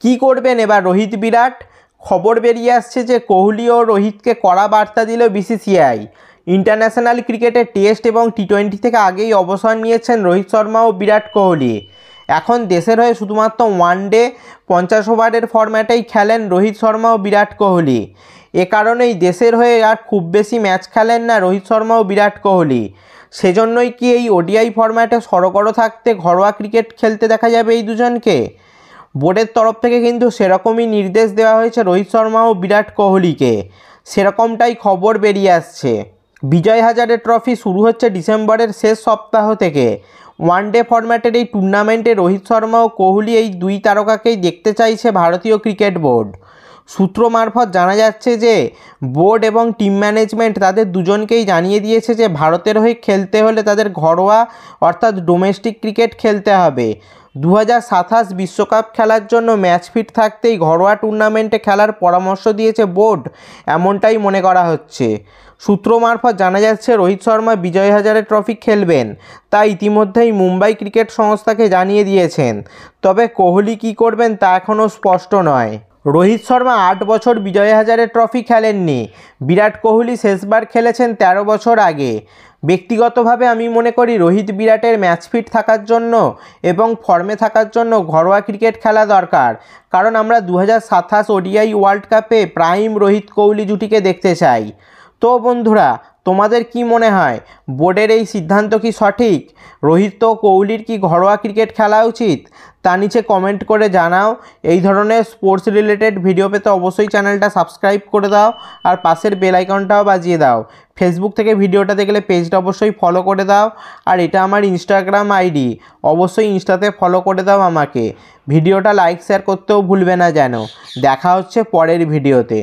কি করবেন এবার রোহিত বিরাট? খবর বেরিয়ে আসছে যে কোহলি ও রোহিতকে কড়া বার্তা দিল বিসিসিআই। ইন্টারন্যাশনাল ক্রিকেটে টেস্ট এবং টি20 থেকে আগেই অবসর নিয়েছেন রোহিত শর্মা ও বিরাট কোহলি। এখন দেশের হয়ে শুধুমাত্র ওয়ানডে 50 ওভারের ফরম্যাটেই খেলেন রোহিত শর্মা ও বিরাট কোহলি। এ কারণেই দেশের হয়ে আর খুব বেশি ম্যাচ খেলেন না রোহিত শর্মা ও বিরাট কোহলি। সেজন্যই কি এই ওডিআই ফরম্যাটে সড়গড় থাকতে ঘরোয়া ক্রিকেট খেলতে দেখা যাবে এই দুজনকে? বোর্ডের তরফ থেকে কিন্তু সেরকমই নির্দেশ দেওয়া হয়েছে রোহিত শর্মা ও বিরাট কোহলিকে, সেরকমটাই খবর বেরিয়ে আসছে। বিজয় হাজারে ট্রফি শুরু হচ্ছে ডিসেম্বরের শেষ সপ্তাহ থেকে। ওয়ানডে ফরম্যাটের এই টুর্নামেন্টে রোহিত শর্মা ও কোহলি এই দুই তারকাকেই দেখতে চাইছে ভারতীয় ক্রিকেট বোর্ড। সূত্র মারফত জানা যাচ্ছে যে বোর্ড এবং টিম ম্যানেজমেন্ট তাদের দুজনকেই জানিয়ে দিয়েছে যে ভারতের হয়ে খেলতে হলে তাদের ঘরোয়া অর্থাৎ ডোমেস্টিক ক্রিকেট খেলতে হবে। 2027 বিশ্বকাপ খেলার জন্য ম্যাচ ফিট থাকতেই ঘরোয়া টুর্নামেন্টে খেলার পরামর্শ দিয়েছে বোর্ড, এমনটাই মনে করা হচ্ছে। সূত্র মারফত জানা যাচ্ছে রোহিত শর্মা বিজয় হাজারে ট্রফি খেলবেন, তা ইতিমধ্যেই মুম্বাই ক্রিকেট সংস্থাকে জানিয়ে দিয়েছেন। তবে কোহলি কী করবেন তা এখনও স্পষ্ট নয়। রোহিত শর্মা 8 বছর বিজয় হাজারে ট্রফি খেলেননি। বিরাট কোহলি শেষবার খেলেছেন 13 বছর আগে। ব্যক্তিগতভাবে আমি মনে করি রোহিত বিরাটের ম্যাচ ফিট থাকার জন্য এবং ফর্মে থাকার জন্য ঘরোয়া ক্রিকেট খেলা দরকার, কারণ আমরা 2027 ওডিআই ওয়ার্ল্ড কাপে প্রাইম রোহিত কোহলি জুটিকে দেখতে চাই। তো বন্ধুরা, তোমাদের কি মনে হয় বোর্ডের এই সিদ্ধান্ত কি সঠিক? রোহিত ও কোহলির কি ঘরোয়া ক্রিকেট খেলা উচিত? তা নিচে কমেন্ট করে জানাও। এই ধরনের স্পোর্টস রিলেটেড ভিডিও পেতে অবশ্যই চ্যানেলটা সাবস্ক্রাইব করে দাও আর পাশের বেল আইকনটাও বাজিয়ে দাও। ফেসবুক থেকে ভিডিওটা দেখলে পেজটা অবশ্যই ফলো করে দাও। আর এটা আমার ইনস্টাগ্রাম আইডি, অবশ্যই ইনস্টাতে ফলো করে দাও আমাকে। ভিডিওটা লাইক শেয়ার করতেও ভুলবে না যেন। দেখা হচ্ছে পরের ভিডিওতে।